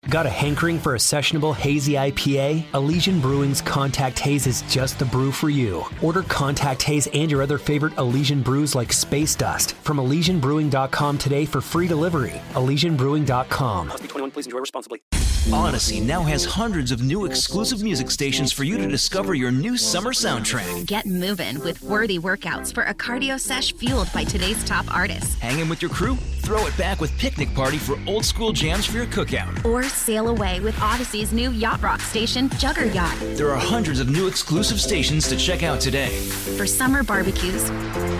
Got a hankering for a sessionable hazy IPA? Elysian Brewing's Contact Haze is just the brew for you. Order Contact Haze and your other favorite Elysian brews like Space Dust from ElysianBrewing.com today for free delivery. ElysianBrewing.com. Must be 21. Please enjoy responsibly. Odyssey now has hundreds of new exclusive music stations for you to discover your new summer soundtrack. Get moving with worthy workouts for a cardio sesh fueled by today's top artists. Hanging with your crew? Throw it back with Picnic Party for old school jams for your cookout. Or sail away with Odyssey's new yacht rock station, Jugger Yacht. There are hundreds of new exclusive stations to check out today. For summer barbecues,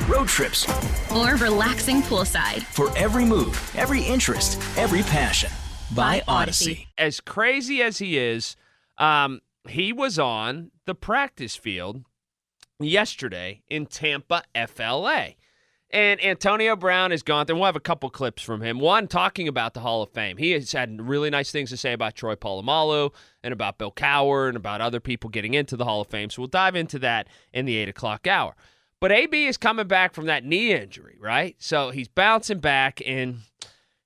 road trips, or relaxing poolside. For every mood, every interest, every passion. By Odyssey. As crazy as he is, he was on the practice field yesterday in Tampa, FLA. And Antonio Brown has gone there. We'll have a couple clips from him. One, talking about the Hall of Fame. He has had really nice things to say about Troy Polamalu and about Bill Cowher and about other people getting into the Hall of Fame. So we'll dive into that in the 8 o'clock hour. But AB is coming back from that knee injury, right? So he's bouncing back, and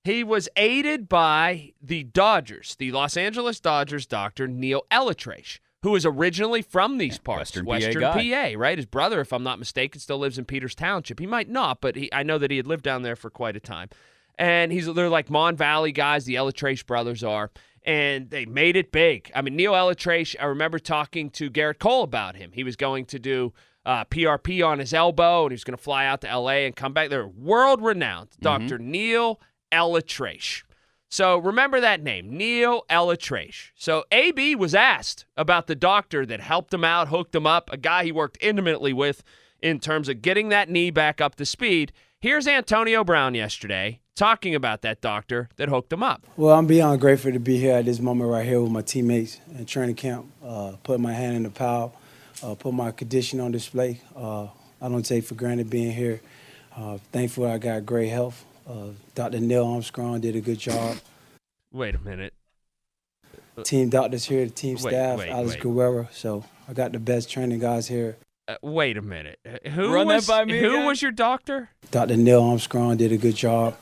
he was aided by the Dodgers, the Los Angeles Dodgers doctor, Neil Elatrache, who is originally from these parts, Western PA, right? His brother, if I'm not mistaken, still lives in Peters Township. He might not, but I know that he had lived down there for quite a time. And they're like Mon Valley guys, the Elatrache brothers are, and they made it big. I mean, Neil Elatrache, I remember talking to Garrett Cole about him. He was going to do PRP on his elbow, and he was going to fly out to L.A. and come back. They're world-renowned, Dr. Neil Elatrache. So remember that name, Neil Elatrache. So AB was asked about the doctor that helped him out, hooked him up, a guy he worked intimately with in terms of getting that knee back up to speed. Here's Antonio Brown yesterday talking about that doctor that hooked him up. Well, I'm beyond grateful to be here at this moment right here with my teammates in training camp, putting my hand in the pile, put my condition on display. I don't take for granted being here. Thankful I got great health. Dr. Neil Armstrong did a good job. Wait a minute. Team doctors here, the team staff, Alex Guerrero. So I got the best training guys here. Wait a minute. Who was your doctor? Dr. Neil Armstrong did a good job.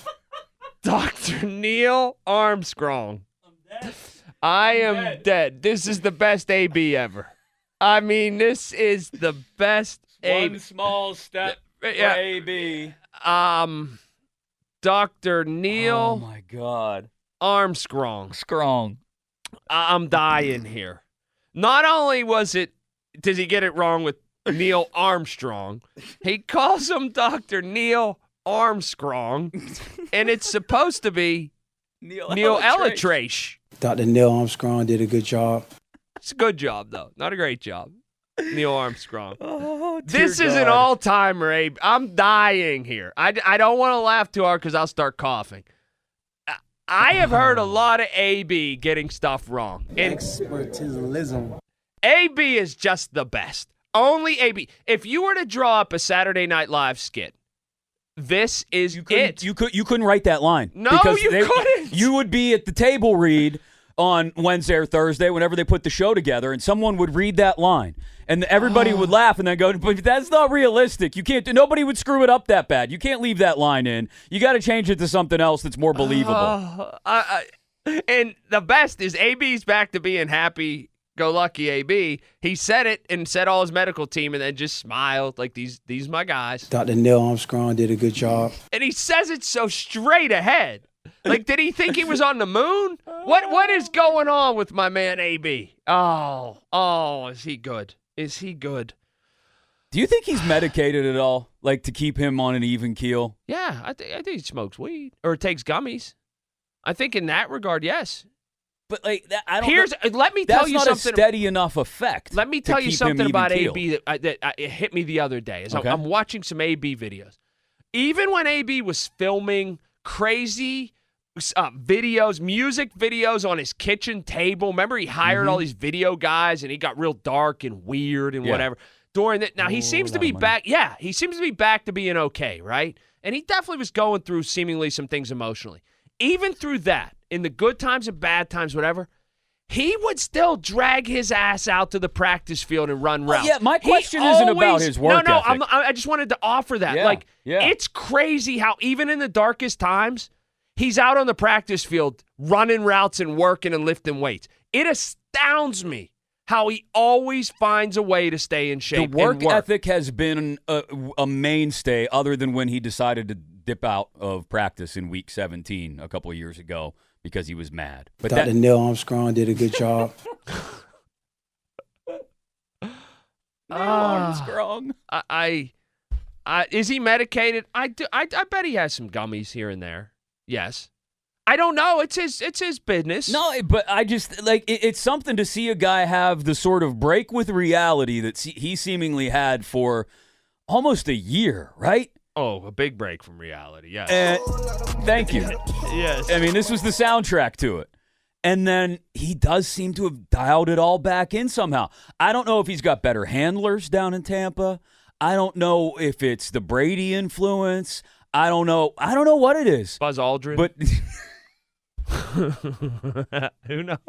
Dr. Neil Armstrong. I'm dead. I am dead. This is the best AB ever. I mean, this is the best AB. One small step for AB. Dr. Neil. Oh, my God. Armstrong. I'm dying here. Not only does he get it wrong with Neil Armstrong, he calls him Dr. Neil Armstrong, and it's supposed to be Neil Elatrache. Dr. Neil Armstrong did a good job. It's a good job, though. Not a great job. Neil Armstrong. Oh, this is an all-timer, Abe. I'm dying here. I don't want to laugh too hard because I'll start coughing. I have heard a lot of AB getting stuff wrong. Expertism. AB is just the best. Only AB. If you were to draw up a Saturday Night Live skit, this is it. You couldn't write that line. No, you couldn't. You would be at the table read on Wednesday or Thursday whenever they put the show together, and someone would read that line. And everybody would laugh and then go, but that's not realistic. You can't. Nobody would screw it up that bad. You can't leave that line in. You got to change it to something else that's more believable. And the best is AB's back to being happy-go-lucky AB. He said it and said all his medical team and then just smiled like these my guys. Dr. Neil Armstrong did a good job. And he says it so straight ahead. Like, did he think he was on the moon? What is going on with my man AB? Oh, is he good? Is he good? Do you think he's medicated at all, like to keep him on an even keel? Yeah, I think he smokes weed or takes gummies. I think in that regard, yes. But like, I don't. Let me tell you something. That's not a steady enough effect. Let me tell you something about AB that it hit me the other day. I'm watching some AB videos. Even when AB was filming crazy videos, music videos on his kitchen table. Remember, he hired all these video guys, and he got real dark and weird and whatever. During that, now he seems to be back. Yeah, he seems to be back to being okay, right? And he definitely was going through seemingly some things emotionally. Even through that, in the good times and bad times, whatever, he would still drag his ass out to the practice field and run routes. Yeah, my question isn't about his work ethic. I just wanted to offer that. It's crazy how even in the darkest times, he's out on the practice field running routes and working and lifting weights. It astounds me how he always finds a way to stay in shape. The work ethic has been a mainstay other than when he decided to dip out of practice in week 17 a couple of years ago because he was mad. But Dr. Neil Armstrong did a good job. Armstrong. Is he medicated? I bet he has some gummies here and there. Yes. I don't know. It's his business. No, but I just, it's something to see a guy have the sort of break with reality that he seemingly had for almost a year, right? Oh, a big break from reality, yes. Thank you. Yes. I mean, this was the soundtrack to it. And then he does seem to have dialed it all back in somehow. I don't know if he's got better handlers down in Tampa. I don't know if it's the Brady influence. I don't know what it is. Buzz Aldrin. But who knows?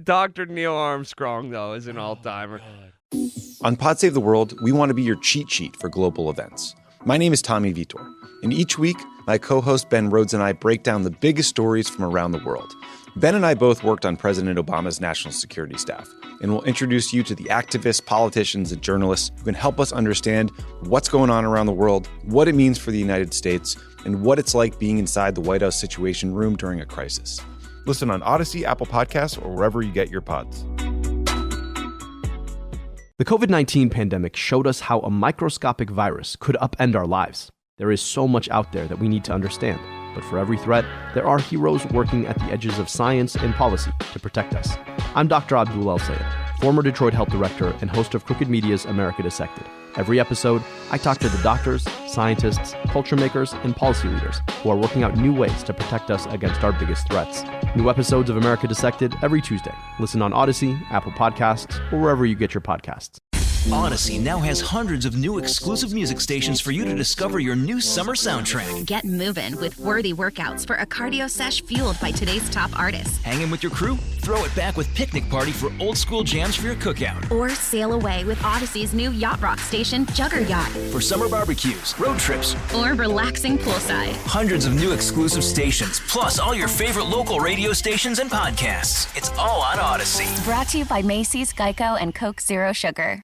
Dr. Neil Armstrong, though, is an all-timer. On Pod Save the World, we want to be your cheat sheet for global events. My name is Tommy Vitor, and each week, my co-host Ben Rhodes and I break down the biggest stories from around the world. Ben and I both worked on President Obama's national security staff, and we'll introduce you to the activists, politicians, and journalists who can help us understand what's going on around the world, what it means for the United States, and what it's like being inside the White House Situation Room during a crisis. Listen on Odyssey, Apple Podcasts, or wherever you get your pods. The COVID-19 pandemic showed us how a microscopic virus could upend our lives. There is so much out there that we need to understand. But for every threat, there are heroes working at the edges of science and policy to protect us. I'm Dr. Abdul El-Sayed, former Detroit Health Director and host of Crooked Media's America Dissected. Every episode, I talk to the doctors, scientists, culture makers, and policy leaders who are working out new ways to protect us against our biggest threats. New episodes of America Dissected every Tuesday. Listen on Odyssey, Apple Podcasts, or wherever you get your podcasts. Odyssey now has hundreds of new exclusive music stations for you to discover your new summer soundtrack. Get moving with worthy workouts for a cardio sesh fueled by today's top artists. Hanging with your crew? Throw it back with Picnic Party for old school jams for your cookout. Or sail away with Odyssey's new yacht rock station, Jugger Yacht. For summer barbecues, road trips, or relaxing poolside. Hundreds of new exclusive stations, plus all your favorite local radio stations and podcasts. It's all on Odyssey. Brought to you by Macy's, Geico, and Coke Zero Sugar.